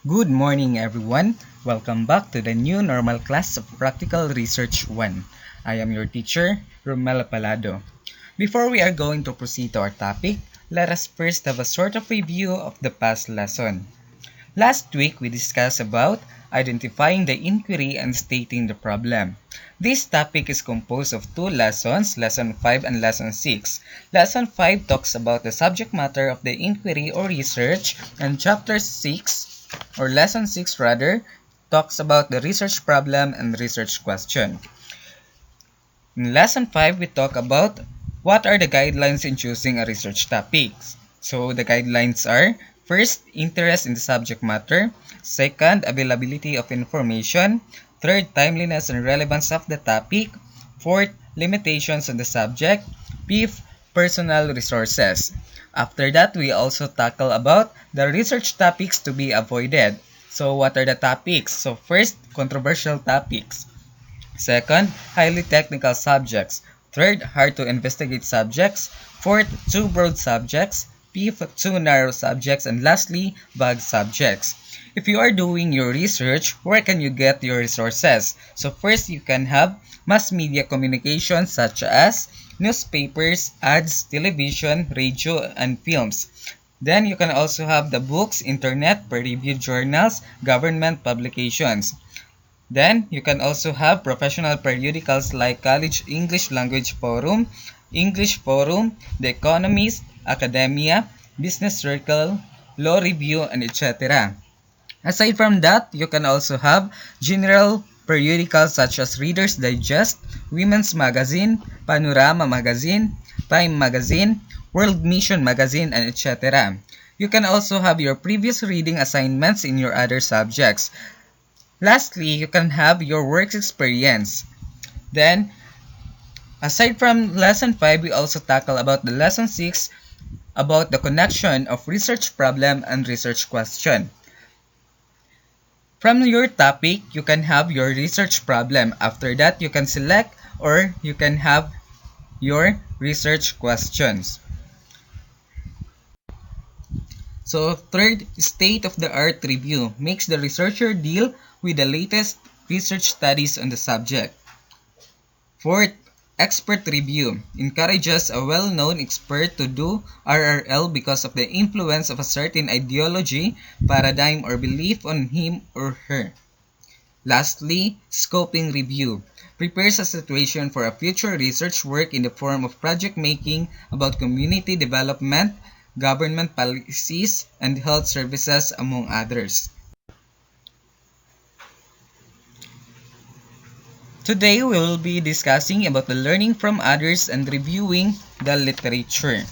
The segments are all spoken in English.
Good morning, everyone. Welcome back to the new normal class of Practical Research 1. I am your teacher, Romela Palado. Before we are going to proceed to our topic, let us first have a sort of review of the past lesson. Last week, we discussed about identifying the inquiry and stating the problem. This topic is composed of two lessons, Lesson 5 and Lesson 6. Lesson 5 talks about the subject matter of the inquiry or research, and Chapter 6, or Lesson 6 rather, talks about the research problem and research question. In Lesson 5, we talk about what are the guidelines in choosing a research topic. So the guidelines are: first, interest in the subject matter; second, availability of information; third, timeliness and relevance of the topic; fourth, limitations on the subject; fifth, personal resources. After that, we also tackle about the research topics to be avoided. So what are the topics? So first, controversial topics. Second, highly technical subjects. Third, hard to investigate subjects. Fourth, too broad subjects. Fifth, too narrow subjects. And lastly, vague subjects. If you are doing your research, where can you get your resources? So first, you can have mass media communication such as newspapers, ads, television, radio, and films. Then you can also have the books, internet, peer-reviewed journals, government publications. Then, you can also have professional periodicals like College English Language Forum, English Forum, The Economist, Academia, Business Circle, Law Review, and etc. Aside from that, you can also have general periodicals such as Reader's Digest, Women's Magazine, Panorama Magazine, Time Magazine, World Mission Magazine, and etc. You can also have your previous reading assignments in your other subjects. Lastly, you can have your work experience. Then, aside from Lesson 5, we also tackle about the Lesson 6 about the connection of research problem and research question. From your topic, you can have your research problem. After that, you can select or you can have your research questions. So third, state-of-the-art review makes the researcher deal with the latest research studies on the subject. Fourth, expert review encourages a well-known expert to do RRL because of the influence of a certain ideology, paradigm, or belief on him or her. Lastly, scoping review prepares a situation for a future research work in the form of project making about community development, government policies, and health services, among others. Today, we will be discussing about the learning from others and reviewing the literature.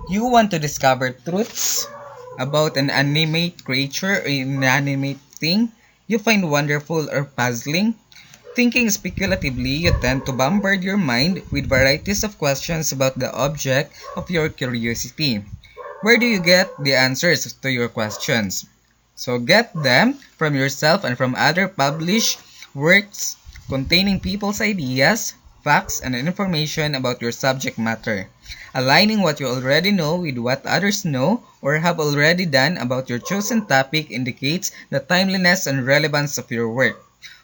You want to discover truths about an animate creature or inanimate thing you find wonderful or puzzling? Thinking speculatively, you tend to bombard your mind with varieties of questions about the object of your curiosity. Where do you get the answers to your questions? So get them from yourself and from other published works containing people's ideas, facts, and information about your subject matter. Aligning what you already know with what others know or have already done about your chosen topic indicates the timeliness and relevance of your work.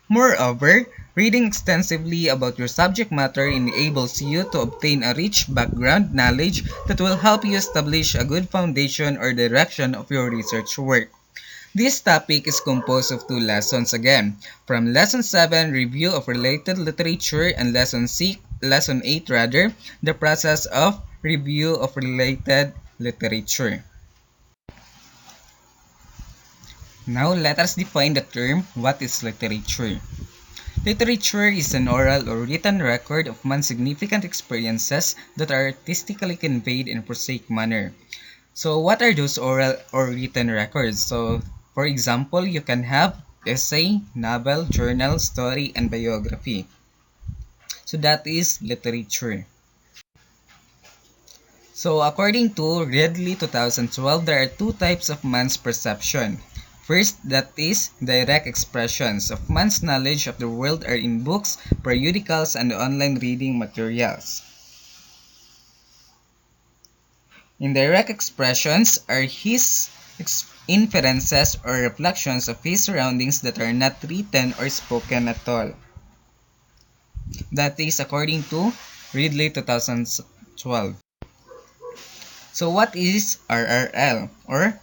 Moreover, reading extensively about your subject matter enables you to obtain a rich background knowledge that will help you establish a good foundation or direction of your research work. This topic is composed of two lessons again. From Lesson 7, Review of Related Literature, and Lesson 8 rather, the process of review of related literature. Now let us define the term, what is literature? Literature is an oral or written record of man's significant experiences that are artistically conveyed in a prosaic manner. So what are those oral or written records? So for example, you can have essay, novel, journal, story, and biography. So that is literature. So according to Redley 2012, there are two types of man's perception. First, that is direct expressions of man's knowledge of the world are in books, periodicals, and online reading materials. Indirect expressions are his inferences or reflections of his surroundings that are not written or spoken at all. That is according to Ridley 2012. So what is RRL, or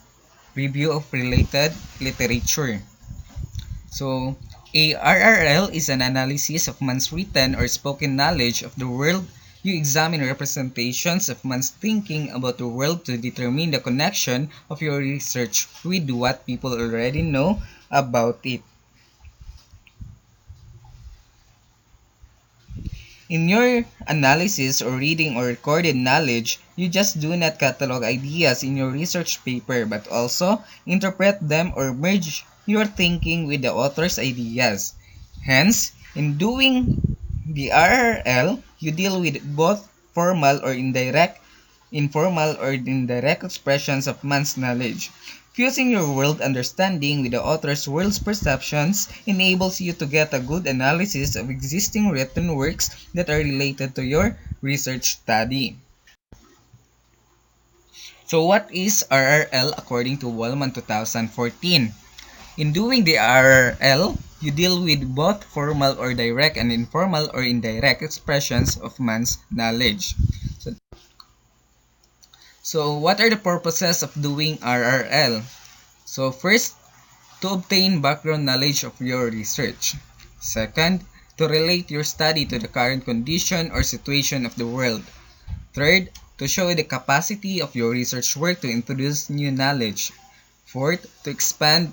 Review of Related Literature? So a RRL is an analysis of man's written or spoken knowledge of the world. You examine representations of man's thinking about the world to determine the connection of your research with what people already know about it. In your analysis or reading or recorded knowledge, you just do not catalog ideas in your research paper but also interpret them or merge your thinking with the author's ideas. Hence, in doing the RRL, you deal with both informal or indirect expressions of man's knowledge. Fusing your world understanding with the author's world's perceptions enables you to get a good analysis of existing written works that are related to your research study. So what is RRL according to Wallman 2014? In doing the RRL, you deal with both formal or direct and informal or indirect expressions of man's knowledge. So what are the purposes of doing RRL? So first, to obtain background knowledge of your research. Second, to relate your study to the current condition or situation of the world. Third, to show the capacity of your research work to introduce new knowledge. Fourth, to expand,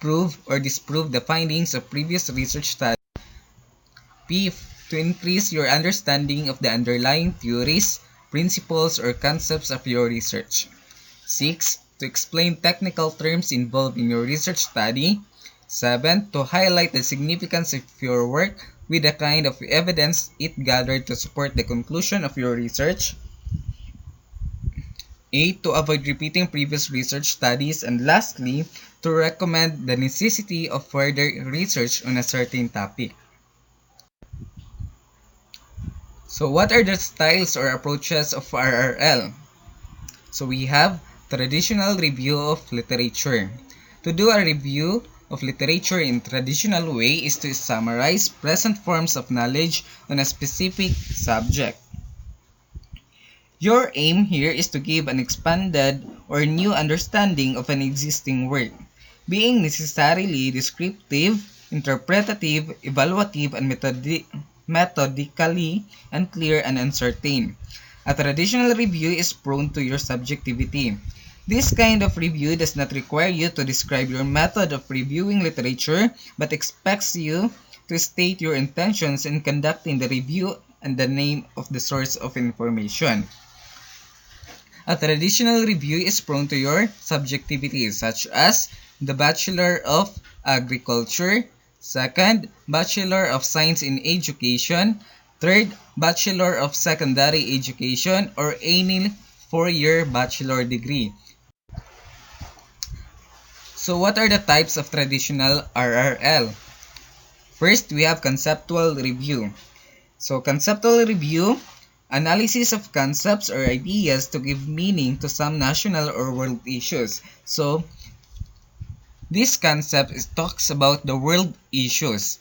prove, or disprove the findings of previous research studies. Fifth, to increase your understanding of the underlying theories, principles, or concepts of your research. Sixth, to explain technical terms involved in your research study. 7. To highlight the significance of your work with the kind of evidence it gathered to support the conclusion of your research. 8. To avoid repeating previous research studies. And lastly, to recommend the necessity of further research on a certain topic. So what are the styles or approaches of RRL? So we have traditional review of literature. To do a review of literature in traditional way is to summarize present forms of knowledge on a specific subject. Your aim here is to give an expanded or new understanding of an existing work, being necessarily descriptive, interpretative, evaluative, and methodically unclear and uncertain. A traditional review is prone to your subjectivity. This kind of review does not require you to describe your method of reviewing literature, but expects you to state your intentions in conducting the review and the name of the source of information. A traditional review is prone to your subjectivity, such as the Bachelor of Agriculture, second, Bachelor of Science in Education, third, Bachelor of Secondary Education, or any four-year bachelor degree. So what are the types of traditional RRL? First, we have conceptual review. So conceptual review, analysis of concepts or ideas to give meaning to some national or world issues. So this concept talks about the world issues.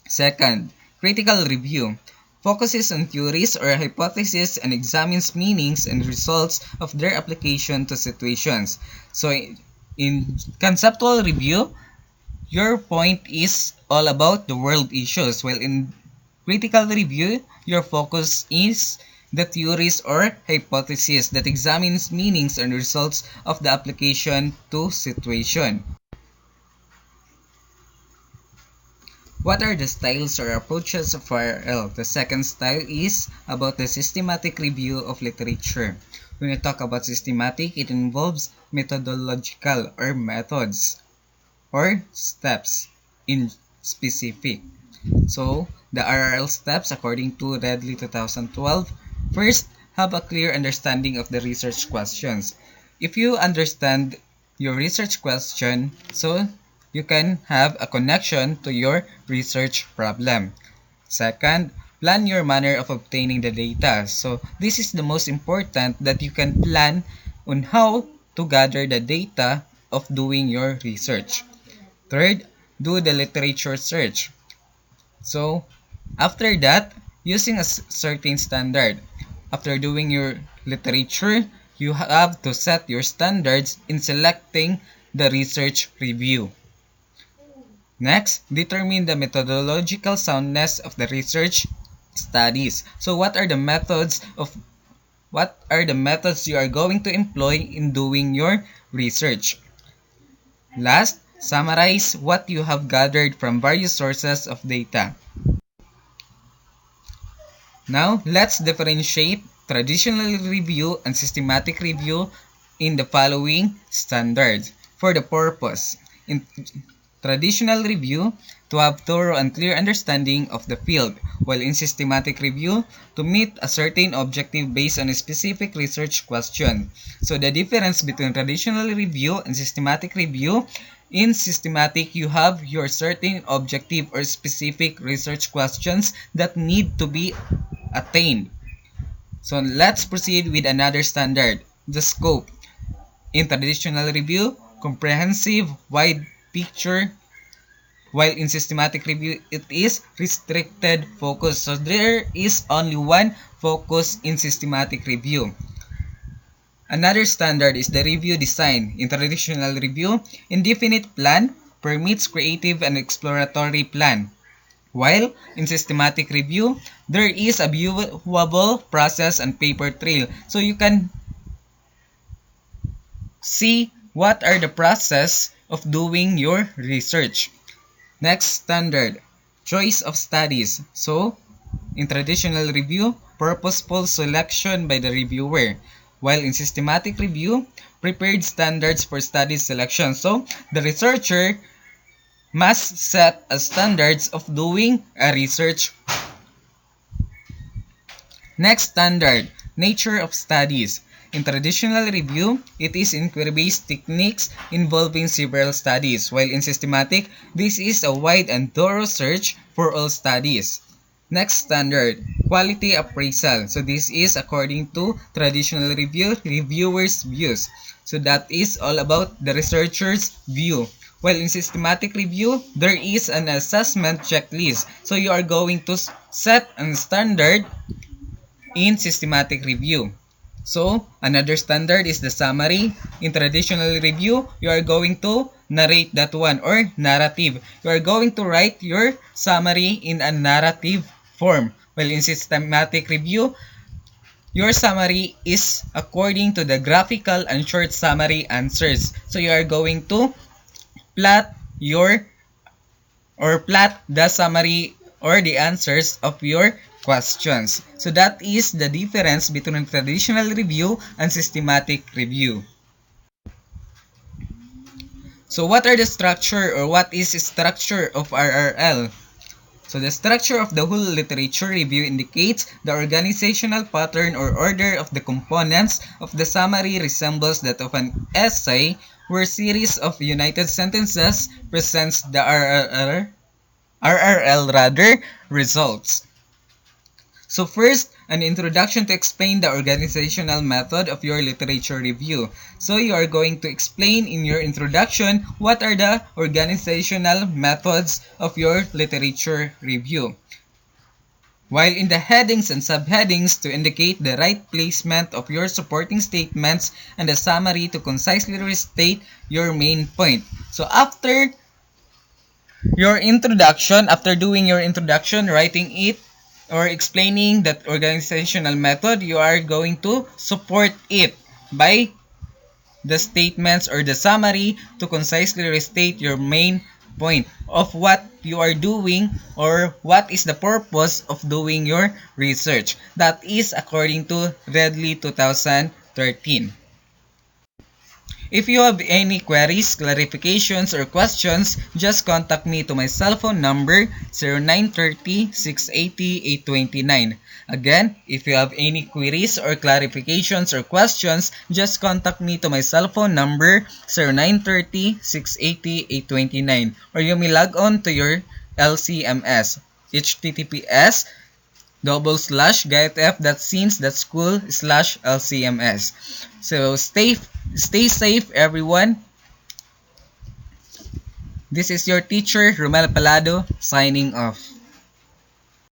Second, critical review focuses on theories or hypotheses and examines meanings and results of their application to situations. So in conceptual review, your point is all about the world issues, while in critical review, your focus is the theories or hypotheses that examines meanings and results of the application to situation. What are the styles or approaches of RRL? The second style is about the systematic review of literature. When we talk about systematic, it involves methodological or methods or steps in specific. So, the RRL steps according to Ridley 2012. First, have a clear understanding of the research questions. If you understand your research question, so you can have a connection to your research problem. Second, plan your manner of obtaining the data. So this is the most important, that you can plan on how to gather the data of doing your research. Third, do the literature search. So after that, using a certain standard. After doing your literature, you have to set your standards in selecting the research review. Next, determine the methodological soundness of the research studies. So what are the methods you are going to employ in doing your research? Last, summarize what you have gathered from various sources of data. Now, let's differentiate traditional review and systematic review in the following standards. For the purpose, in traditional review, to have thorough and clear understanding of the field, while in systematic review, to meet a certain objective based on a specific research question. So the difference between traditional review and systematic review: in systematic, you have your certain objective or specific research questions that need to be attained. So let's proceed with another standard, the scope. In traditional review, comprehensive, wide picture, while in systematic review, it is restricted focus. So there is only one focus in systematic review. Another standard is the review design. In traditional review, indefinite plan permits creative and exploratory plan. While in systematic review, there is a viewable process and paper trail. So you can see what are the process of doing your research. Next standard, choice of studies. So in traditional review, purposeful selection by the reviewer. While in systematic review, prepared standards for study selection. So the researcher must set as standards of doing a research. Next standard, nature of studies. In traditional review, it is inquiry-based techniques involving several studies, while in systematic, this is a wide and thorough search for all studies. Next standard, quality appraisal. So this is according to traditional review, reviewers' views. So that is all about the researcher's view. While in systematic review, there is an assessment checklist. So you are going to set a standard in systematic review. So another standard is the summary. In traditional review, you are going to narrate that one, or narrative. You are going to write your summary in a narrative form. While in systematic review, your summary is according to the graphical and short summary answers. So you are going to plot the summary or the answers of your questions. So that is the difference between traditional review and systematic review. So what are the structure, or what is the structure of RRL? So the structure of the whole literature review indicates the organizational pattern or order of the components of the summary resembles that of an essay, where series of united sentences presents the RRL results. So first, an introduction to explain the organizational method of your literature review. So you are going to explain in your introduction what are the organizational methods of your literature review. While in the headings and subheadings to indicate the right placement of your supporting statements, and the summary to concisely restate your main point. So after your introduction, after doing your introduction, writing it, or explaining that organizational method, you are going to support it by the statements or the summary to concisely restate your main point of what you are doing, or what is the purpose of doing your research. That is according to Redley 2013. If you have any queries, clarifications, or questions, just contact me to my cell phone number 0930-680-829. Again, if you have any queries or clarifications or questions, just contact me to my cell phone number 0930-680-829, or you may log on to your LCMS, https /GAITF.scenes.school/LCMS. So stay safe, everyone. This is your teacher, Romel Palado, signing off.